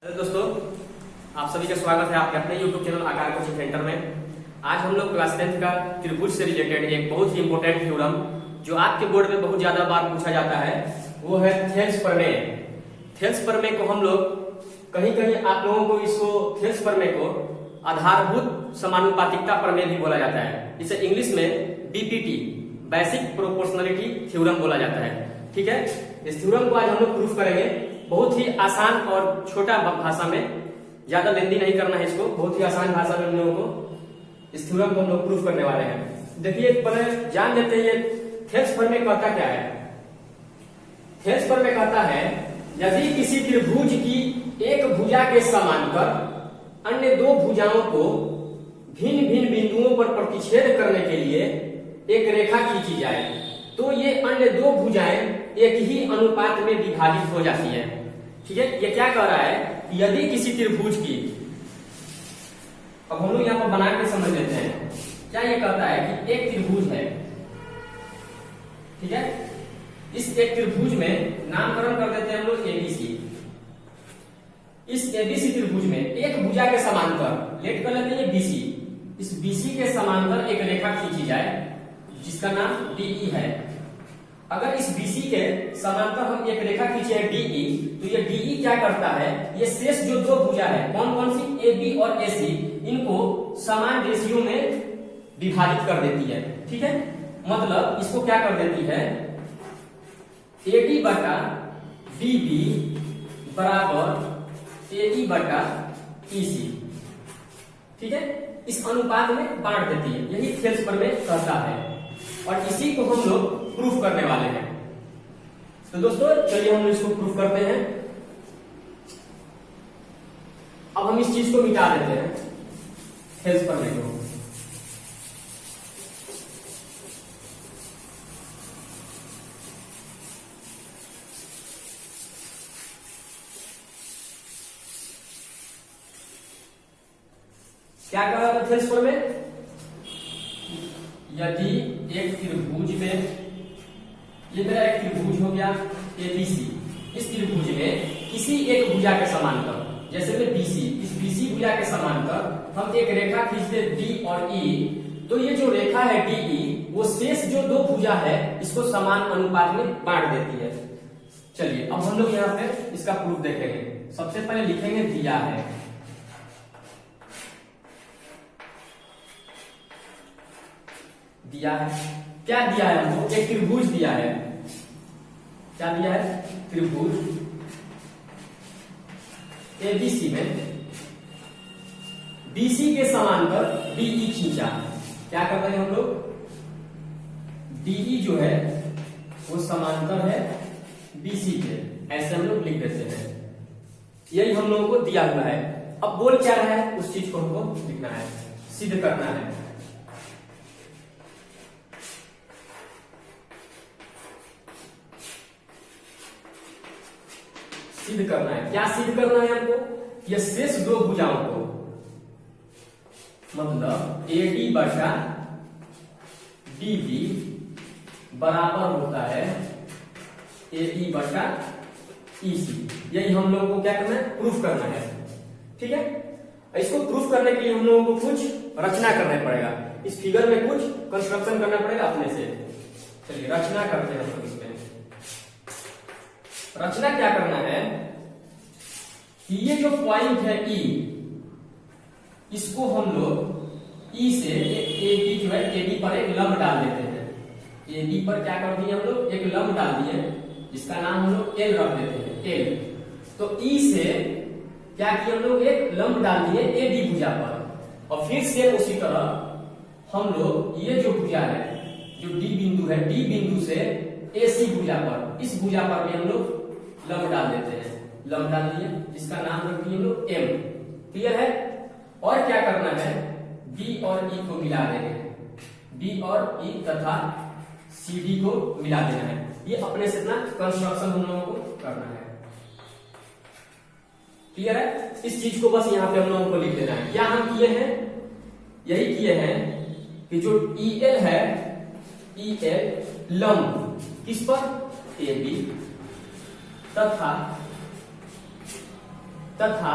Hello दोस्तों, आप सभी का स्वागत है आपके अपने YouTube चैनल आकार कोचिंग सेंटर में। आज हम लोग क्लास 10th का त्रिभुज से रिलेटेड एक बहुत ही इंपॉर्टेंट थ्योरम जो आपके बोर्ड में बहुत ज्यादा बार पूछा जाता है वो है थेल्स प्रमेय। थेल्स प्रमेय को हम लोग कहीं कहीं आप लोगों को इसको थेल्स प्रमेय को आधारभूत समानुपातिकता प्रमेय भी बोला जाता है। इसे इंग्लिश में बीपीटी बेसिक प्रोपोर्शनलिटी थ्योरम बोला जाता है। ठीक है, इस थ्योरम को आज हम लोग प्रूफ करेंगे बहुत ही आसान और छोटा भाषा में, ज्यादा लेंदी नहीं करना है इसको, बहुत ही आसान भाषा में हम लोगों को इस थ्योरम को हम लोग प्रूफ करने वाले हैं। देखिए पहले जान लेते हैं ये थेल्स प्रमेय कहता क्या है। थेल्स प्रमेय कहता है यदि किसी त्रिभुज की एक भुजा के समांतर अन्य दो भुजाओं को भिन्न भिन्न बिंदुओं पर प्रतिच्छेद करने के लिए एक रेखा खींची जाए तो ये अन्य दो भुजाएं एक ही अनुपात में विभाजित हो जाती है। ठीक है, ये क्या कह रहा है कि यदि किसी त्रिभुज की, अब हम लोग यहाँ पर बना के समझ लेते हैं क्या ये कहता है कि एक त्रिभुज है। ठीक है, इस एक त्रिभुज में नामकरण कर देते हैं हम लोग एबीसी। इस एबीसी त्रिभुज में एक भुजा के समांतर लेट कर लेते हैं बीसी। इस बीसी के समांतर एक रेखा खींची जाए जिसका नाम डीई है। अगर इस बीसी के समांतर हम एक रेखा खींचे हैं डीई, तो ये डीई क्या करता है, ये शेष जो दो भुजा है कौन कौन सी, एबी और एसी, इनको समान रेशियो में विभाजित कर देती है। ठीक है, मतलब इसको क्या कर देती है, एडी बटा बीबी बराबर एई बटा ईसी। ठीक है, इस अनुपात में बांट देती है। यही थेल्स प्रमेय कहता है और इसी को हम लोग प्रूफ करने वाले हैं। तो दोस्तों चलिए हम इसको प्रूफ करते हैं। अब हम इस चीज को मिटा देते हैं, थेल्स प्रमेय को। क्या कहा था थेल्स प्रमेय, यदि एक त्रिभुज में, ये मेरा एक त्रिभुज हो गया एबीसी, इस त्रिभुज में किसी एक भुजा के समांतर, जैसे में बीसी, इस बीसी भुजा के समांतर हम एक रेखा खींच दे डी और ई, तो ये जो रेखा है डीई वो शेष जो दो भुजा है इसको समान अनुपात में बांट देती है। चलिए अब हम लोग यहाँ पे इसका प्रूफ देखेंगे। सबसे पहले लिखेंगे दिया है, दिया है क्या दिया है हमको, एक त्रिभुज दिया है। क्या दिया है, त्रिभुज एबीसी में बीसी के समांतर डीई खींचा। क्या करते हैं हम लोग, डीई जो है वो समांतर है बीसी के, ऐसे हम लोग लिख देते हैं। यही हम लोगों को दिया हुआ है। अब बोल क्या रहा है उस चीज को हमको लिखना है, सिद्ध करना है। सिद्ध करना है, क्या सिद्ध करना है हमको, ये शेष दो भुजाओं को, मतलब एडी बटा बीबी बराबर होता है एई बटा ईसी। यही हम लोगों को क्या करना है, प्रूफ करना है। ठीक है, इसको प्रूफ करने के लिए हम लोगों को कुछ रचना करना पड़ेगा, इस फिगर में कुछ कंस्ट्रक्शन करना पड़ेगा अपने से। चलिए रचना करते हैं हम लोग। इसमें रचना क्या करना है कि ये जो पॉइंट है ई, इसको हम लोग ई से एबी जो है एबी पर एक लंब डाल देते हैं। एबी पर क्या कर दिए हम लोग, एक लंब डाल दिए जिसका नाम हम लोग एल रख देते हैं, एल। तो ई से क्या किया हम लोग, एक लंब डाल दिए एबी भुजा पर, और फिर से उसी तरह हम लोग ये जो भुजा है, जो डी बिंदु है, डी बिंदु से एसी भुजा पर, इस भुजा पर भी हम लोग लंब डाल देते हैं। लंब डाल दिए जिसका नाम रख दिए हम लोग एम। क्लियर है, और क्या करना है, बी और ई को मिला देंगे, बी और ई तथा सी डी को मिला देना है। ये अपने से इतना कंस्ट्रक्शन हम लोगों को करना है। क्लियर है, इस चीज को बस यहाँ पे हम लोगों को लिख देना है। क्या हम किए हैं, यही किए हैं कि जो ई एल है, ई एल लंब किस पर, ए बी, तथा तथा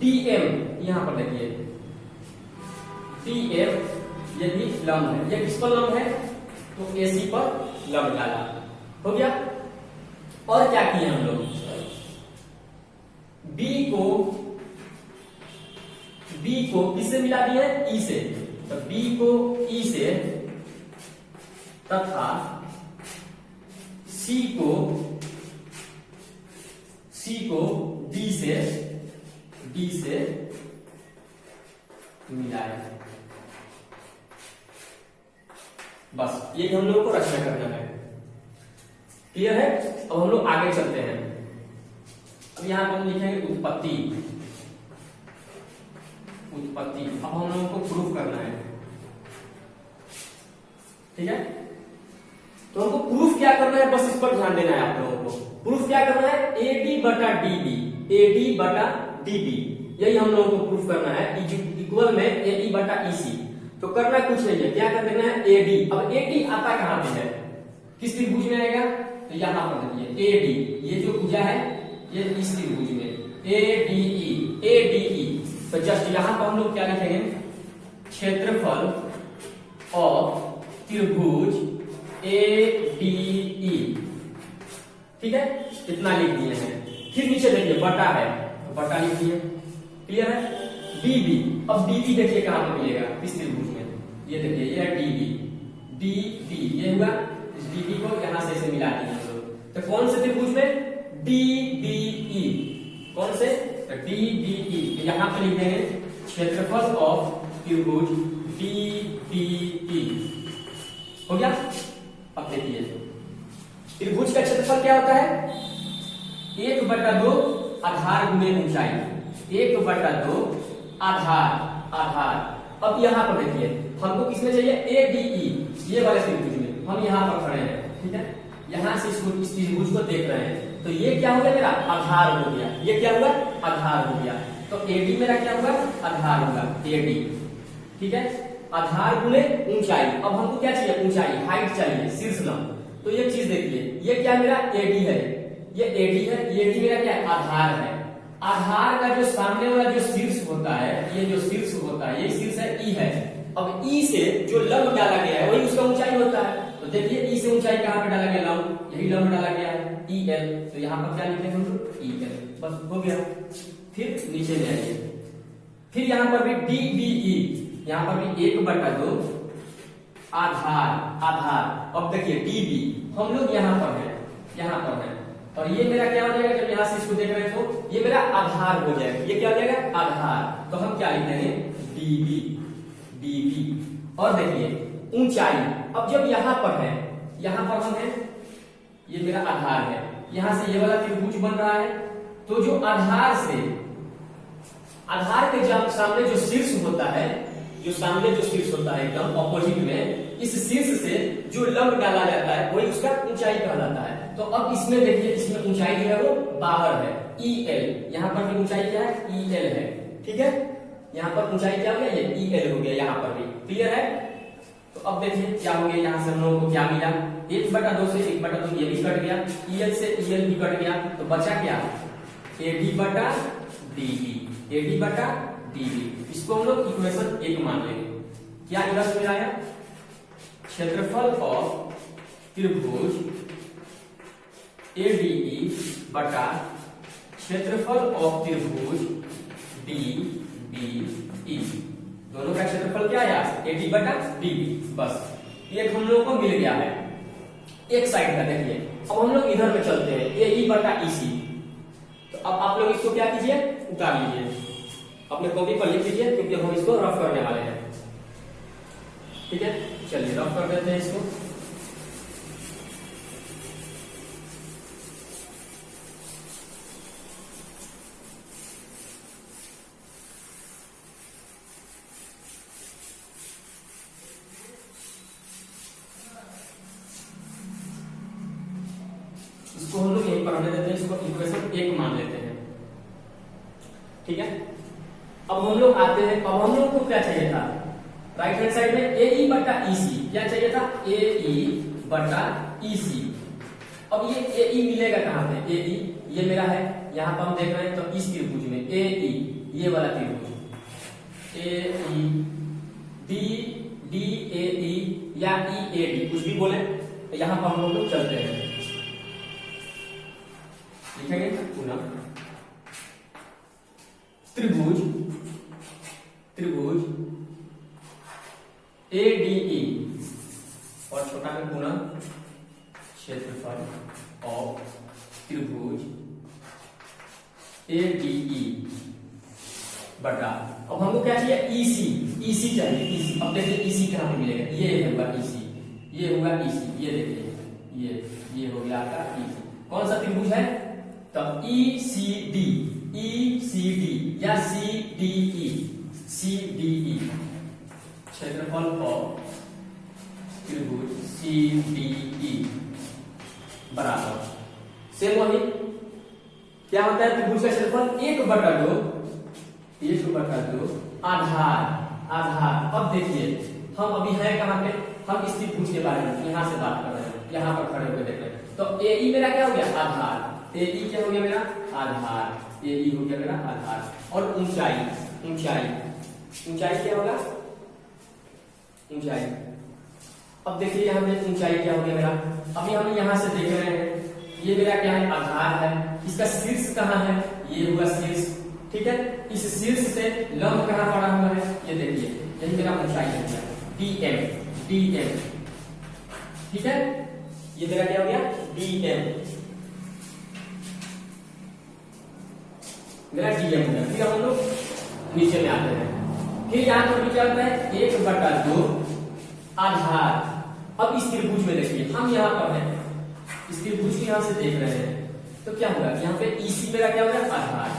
DM, यहां पर देखिए DM ये भी लंब है, ये किस पर लंब है, तो AC पर लंब डाला, हो गया। और क्या किए हम लोग, B को किससे मिला दिए, E से, तो B को E से तथा C को D से मिलाया। बस ये हम लोगों को रचना करना है, क्लियर है। अब हम लोग आगे चलते हैं। अब यहां पर हम लिखेंगे उत्पत्ति। अब हम लोगों को प्रूफ करना है, ठीक है। तो हमको प्रूफ क्या करना है, बस इस पर ध्यान देना है आप लोगों को। प्रूफ क्या करना है, AD बटा DB, यही हम लोगों को प्रूफ करना है, इक्वल में AE बटा EC। तो करना कुछ नहीं है, क्या कर देना है, AD। अब AD आता कहां पे है, किस त्रिभुज में आएगा, तो यहां पर देखिए AD, ये जो भुजा है ये इस त्रिभुज में ADE। तो जस्ट यहां पर हम लोग क्या लिखेंगे, क्षेत्रफल ऑफ त्रिभुज ADE, ठीक है, इतना लिख दिए हैं। फिर नीचे देखिए बटा है, तो बटा लिख दिए, क्लियर है। DB, अब DB देखिए कहां पर मिलेगा, किस त्रिभुज में, ये देखिए ये है DB, ये हुआ, इस DB को यहां से इसे मिला दिए हम लोग। तो कौन से त्रिभुज में, DBE, कौन से, तो DBE, यहां पे लिख देंगे क्षेत्रफल ऑफ त्रिभुज DBE, हो गया। अब देखिए त्रिभुज का क्षेत्रफल क्या होता है, 1/2 आधार गुणे ऊंचाई, 1/2 आधार। अब यहां पर देखिए हमको किसमें चाहिए, ADE, ये वाले त्रिभुज में हम यहां पर खड़े हैं, ठीक है। यहां से इस त्रिभुज को देख रहे हैं, तो ये क्या हो गया, मेरा आधार हो गया, ये क्या हुआ, आधार हो गया। तो AD मेरा क्या होगा, आधार होगा, AD, ठीक है। आधार गुणे ऊंचाई, अब हमको क्या चाहिए, ऊंचाई, हाइट चाहिए, शीर्ष लंब। तो ये चीज देखिए, ये क्या मेरा AD है, ये AD है, ये AD मेरा क्या है, आधार है। आधार का जो सामने वाला जो शीर्ष होता है, ये जो शीर्ष होता है, ये शीर्ष है E है। अब E से जो लंब डाला गया है वही उसका ऊंचाई होता है। तो देखिए E से ऊंचाई कहां पे डाला गया, लंब, यही लंब डाला गया है, EL। तो यहां पर क्या लिखेंगे हम लोग, EL, बस हो गया। फिर नीचे ले आइए, फिर यहां पर भी DBE, यहां पर भी 1/2 आधार। अब देखिए DB, हम लोग यहां पर है, और ये मेरा क्या हो जाएगा, जब यहां से इसको देख रहे हैं तो ये मेरा आधार हो जाएगा, ये क्या हो जाएगा, आधार। तो हम क्या लिख देंगे, DB। और देखिए ऊंचाई, अब जब यहां पर हम हैं, ये मेरा आधार है, यहां से ये वाला त्रिभुज बन रहा है, तो जो आधार के सामने जो शीर्ष होता है, एकदम ऑपोजिट में, इस शीर्ष से जो लंब डाला जाता है वही उसका ऊंचाई कहलाता है। तो अब इसमें देखिए, इसमें ऊंचाई जो है वो बाहर है, EL, यहां पर भी ऊंचाई क्या है, EL है, ठीक है। यहां पर ऊंचाई क्या हो गया, ये EL हो गया, यहां पर भी, क्लियर है। तो अब देखिए क्या हो गया, यहां से हम लोगों को क्या मिला, 1/2 से 1/2 ये भी कट गया, EL से EL भी कट गया, तो बचा क्या, AD बटा DB। इसको हम लोग इक्वेशन 1 मान लेंगे। क्या इधर मिला है, क्षेत्रफल ऑफ त्रिभुज ADE बटा क्षेत्रफल ऑफ त्रिभुज DBE, दोनों का क्षेत्रफल क्या आया, AD बटा DB। बस एक हम लोगों को मिल गया है एक साइड का। देखिए अब हम लोग इधर में चलते हैं, AE बटा EC। तो अब आप लोग इसको क्या कीजिए, उतार लीजिए, अपने कॉपी पर लिख लीजिए, क्योंकि हम इसको रफ करने वाले हैं, ठीक है। चलिए रफ कर देते हैं इसको। इसको हम लोग यहीं पर रहने देते हैं, इसको इक्वेशन 1 मान लेते हैं, ठीक है। अब हम लोग आते हैं, अब हम लोग को क्या चाहिए था, राइट हैंड साइड में AE बटा EC, क्या चाहिए था, AE बटा EC। अब ये AE मिलेगा कहां पे, AE ये मेरा है यहाँ पर हम देख रहे हैं तो इस त्रिभुज में ए ई, ये वाला त्रिभुज ए ई डी डी ए ई या ई ए डी कुछ भी बोले, तो यहाँ पर हम लोग चलते हैं, लिखेंगे पुनः त्रिभुज त्रिभुज ए डी ई और छोटा में पुनः क्षेत्रफल ऑफ त्रिभुज ए डी ई बटा, अब हमको क्या चाहिए ईसी, ईसी चाहिए ईसी। अब देखिए ईसी कहाँ पे मिलेगा, ये होगा ईसी, ये होगा ईसी, ये देखिए ये हो गया आपका ईसी। कौन सा त्रिभुज है, तो ई सी डी या सी डी ई क्षेत्रफल ऑफ त्रिभुज सी डी ई बराबर सेम वही क्या होता है, त्रिभुज का क्षेत्रफल 1/2 आधार आधार। अब देखिए हम अभी हैं कहाँ पे, हम इस त्रिभुज के बारे में यहाँ से बात कर रहे हैं, यहाँ पर खड़े होकर देख रहे हैं। तो ए ई मेरा क्या हो गया, आधार, ए ई क्या हो गया मेरा आधार, ए ई हो गया मेरा आधार। और ऊंचाई ऊंचाई ऊंचाई क्या होगा, ऊंचाई। अब देखिए यहाँ पे ऊंचाई क्या हो गया मेरा, अभी हम यहाँ से देख रहे हैं, ये मेरा क्या है आधार है, इसका शीर्ष कहाँ है, ये हुआ शीर्ष, ठीक है। इस शीर्ष से लंब कहाँ पड़ा हुआ है, ये देखिए यही मेरा ऊंचाई हो गया डीएम, ठीक है। ये मेरा क्या हो गया डीएम, मेरा डीएम हो गया। फिर हम लोग नीचे में आते हैं, फिर यहाँ पर क्या होता है 1/2 आधार। अब इस त्रिभुज में देखिए हम यहाँ पर हैं, इस त्रिभुज को यहाँ से देख रहे हैं, तो क्या होगा यहाँ पे ईसी मेरा क्या हो गया आधार,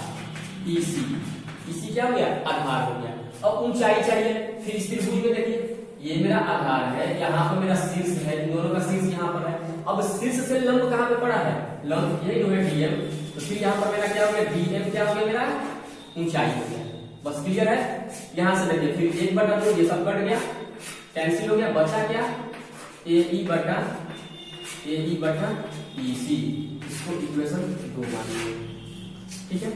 ईसी क्या हो गया आधार हो गया। अब ऊंचाई चाहिए, फिर इस त्रिभुज में देखिए ये मेरा आधार है, यहाँ पर मेरा शीर्ष है, इन दोनों का शीर्ष यहाँ पर है। अब शीर्ष से लंब कहाँ पे पड़ा है, लंब यही है डीएम, तो फिर यहाँ पर मेरा क्या हो गया डीएम क्या हो गया मेरा ऊंचाई हो गया। बस क्लियर है, यहाँ से देखिए फिर 1/2 ये सब कट गया, कैंसिल हो गया, बचा क्या ए ई बटा ई सी, इसको इक्वेशन 2 मानिए, ठीक है।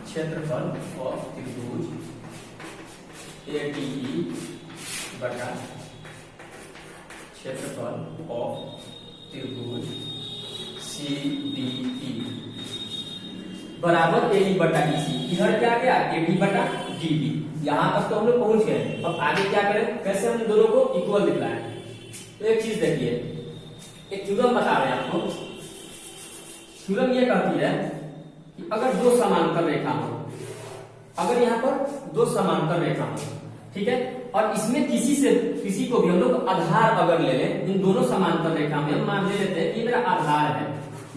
क्षेत्रफल ऑफ त्रिभुज ए डी ई बटा क्षेत्रफल ऑफ त्रिभुज सी डी ई बराबर ए डी बटा ई सी। इधर क्या गया ए डी बटा डी डी, यहां तक तो हम लोग पहुंच गए। अब आगे क्या करें, कैसे हम दोनों को इक्वल दिखलाएं। तो एक चीज देखिए, एक थ्योरम बता रहे हैं आपको, थ्योरम ये कहती है कि अगर 2 समांतर रेखा हो, अगर यहाँ पर 2 समांतर रेखा हो, ठीक है, और इसमें किसी को भी हम लोग आधार अगर ले लें, इन दोनों समांतर रेखा में हम मान ले लेते हैं कि मेरा आधार है,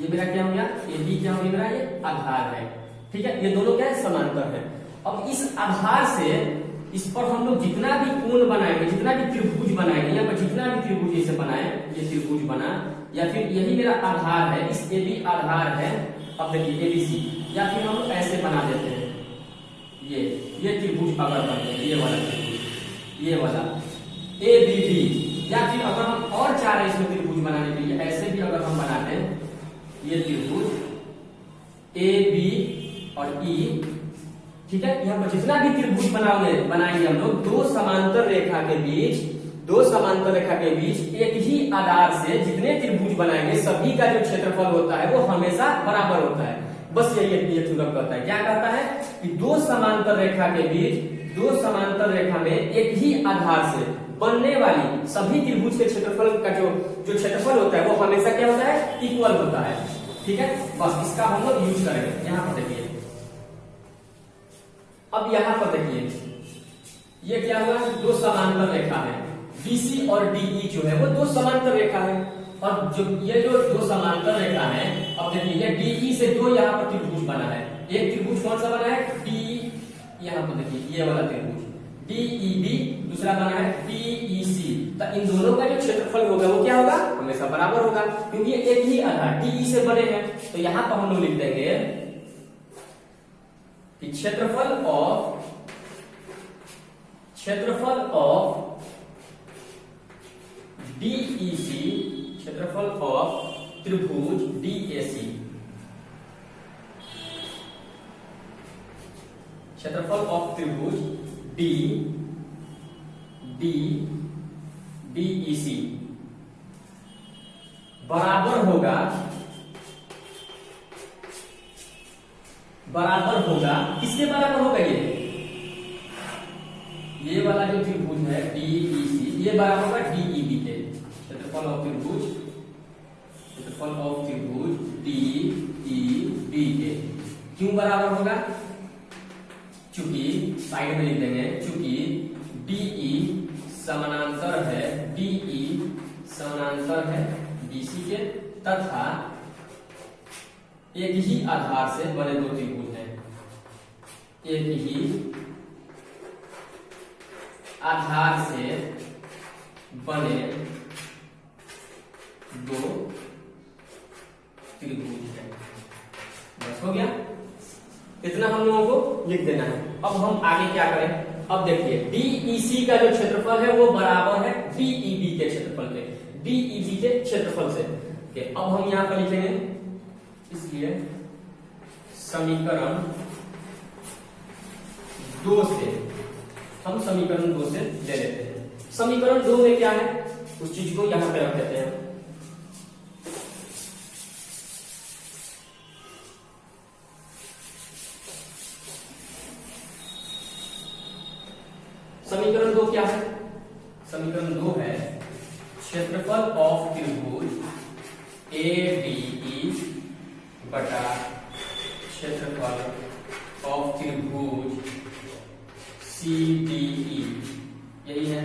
ये मेरा क्या हो गया ए बी क्या हो गया मेरा ये आधार है, ठीक है। ये दोनों क्या है समांतर है। अब इस आधार से इस पर हम लोग जितना भी कोण बनाएंगे, जितना भी त्रिभुज बनाएंगे, यहाँ पर जितना भी त्रिभुज जैसे बनाए, ये त्रिभुज बना, या फिर यही मेरा आधार है, इस ए बी आधार है, अब देखिए एबीसी, या फिर हम ऐसे बना देते हैं, ये त्रिभुज अगर बनते हैं, ये वाला त्रिभुज, ये वाला ए बी डी, या फिर अगर हम और चाह रहे हैं इसमें त्रिभुज बनाने के लिए, ऐसे भी अगर हम बनाते हैं, ये त्रिभुज ए बी और ई, ठीक है। यहाँ पर जितना भी त्रिभुज बनाएंगे हम लोग, 2 समांतर रेखा के बीच एक ही आधार से जितने त्रिभुज बनाएंगे, सभी का जो क्षेत्रफल होता है वो हमेशा बराबर होता है। बस यही ये थ्योरम कहता है, क्या कहता है कि 2 समांतर रेखा के बीच, 2 समांतर रेखा में एक ही आधार से बनने वाली सभी त्रिभुज के क्षेत्रफल का जो क्षेत्रफल होता है वो हमेशा क्या होता है इक्वल होता है, ठीक है। बस इसका हम लोग यूज करेंगे। यहाँ पर देखिए, अब यहाँ पर देखिए ये क्या हुआ, 2 समांतर रेखा है, BC और DE जो है वो 2 समांतर रेखा है, और जो ये जो 2 समांतर रेखा है, अब देखिए ये DE से 2 यहाँ पर त्रिभुज बना है। एक त्रिभुज कौन सा बना है DE, यहाँ पर देखिए ये वाला त्रिभुज DEB, दूसरा बना है DEC। तो इन दोनों का जो क्षेत्रफल होगा वो क्या होगा हमेशा बराबर होगा, क्योंकि ये एक ही आधार DE से बने हैं। तो यहाँ पर हम लोग लिख देंगे कि क्षेत्रफल ऑफ DEC, क्षेत्रफल ऑफ त्रिभुज DAC, क्षेत्रफल ऑफ त्रिभुज डी डी DEC बराबर होगा किसके बराबर होगा? ये वाला जो त्रिभुज है DEC ये बराबर होगा DEB के। क्षेत्रफल ऑफ त्रिभुज DEB के क्यों बराबर होगा? चूंकि साइड में लिख देंगे, चूंकि DE समानांतर है BC के तथा एक ही आधार से बने दो त्रिभुज हैं। एक ही आधार से बने दो त्रिभुज हैं। बस हो गया, इतना हम लोगों को लिख देना है। अब हम आगे क्या करें? अब देखिए DEC का जो क्षेत्रफल है वो बराबर है DEB के क्षेत्रफल के, DEB के क्षेत्रफल से। अब हम यहां पर लिखेंगे, इसलिए समीकरण 2 से हम समीकरण 2 से ले लेते हैं। समीकरण 2 में क्या है उस चीज को यहां पे रख देते हैं। समीकरण 2 क्या है? समीकरण 2 है क्षेत्रफल ऑफ त्रिभुज ADE बटा क्षेत्रफल ऑफ त्रिभुज CDE, यही है।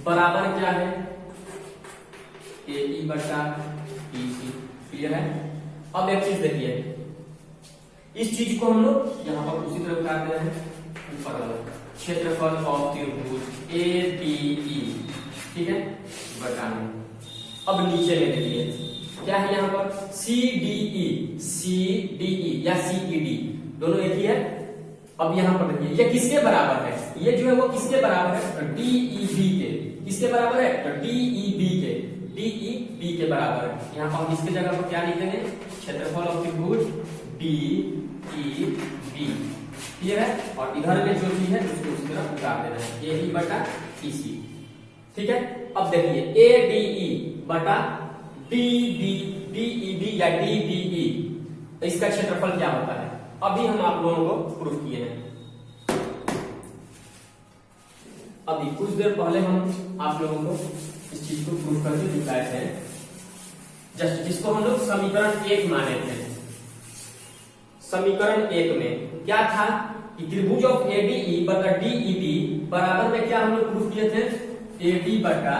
बराबर क्या है? AE बटा EC। क्लियर है? अब एक चीज देखिए, इस चीज को हम लोग यहां पर उसी तरह उतार दे रहे हैं ऊपर वाला, क्षेत्रफल ऑफ त्रिभुज ADE, ठीक है, बटा में। अब नीचे में देखिए क्या है यहाँ पर? CDE या CED दोनों एक ही है। अब यहाँ पर देखिए ये किसके बराबर है? ये जो है वो किसके बराबर है? तो DEB के। किसके बराबर है? तो DEB के बराबर है। यहाँ पर हम इसके जगह पर क्या लिखेंगे? क्षेत्रफल ऑफ त्रिभुज DEB। क्लियर है? और इधर में जो चीज है उसको उसी तरह उतार देना है, AE बटा EC। ठीक है, अब देखिए ADE बटा DEB या DBE, तो इसका क्षेत्रफल क्या होता है? अभी हम आप लोगों को प्रूफ किए हैं। अभी कुछ देर पहले हम आप लोगों को इस चीज को प्रूफ करके दिखाए थे, जस्ट जिसको हम लोग समीकरण 1 माने थे। समीकरण 1 में क्या था कि त्रिभुज ऑफ ADE बटा DEB बराबर में क्या हम लोग प्रूफ किए थे? AD बटा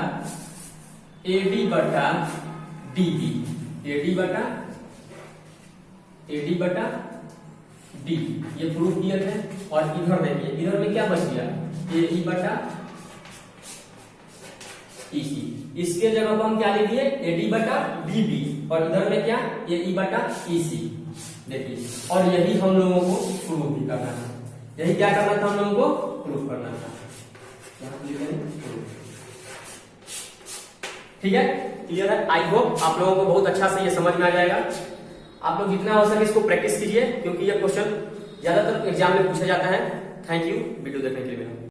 DB, AD बटा DB, ये प्रूफ किए थे। और इधर देखिए, इधर में क्या बच गया? AE बटा EC। इसके जगह पर हम क्या लिख दिए? AD बटा DB, और इधर में क्या? AE बटा EC। देखिए, और यही हम लोगों को प्रूफ भी करना था। यही क्या करना था? हम लोगों को प्रूफ करना था। ठीक है, क्लियर है? आई होप आप लोगों को बहुत अच्छा से ये समझ में आ जाएगा। आप लोग जितना हो सके इसको प्रैक्टिस कीजिए, क्योंकि ये क्वेश्चन ज्यादातर एग्जाम में पूछा जाता है। थैंक यू वीडियो देखने के लिए।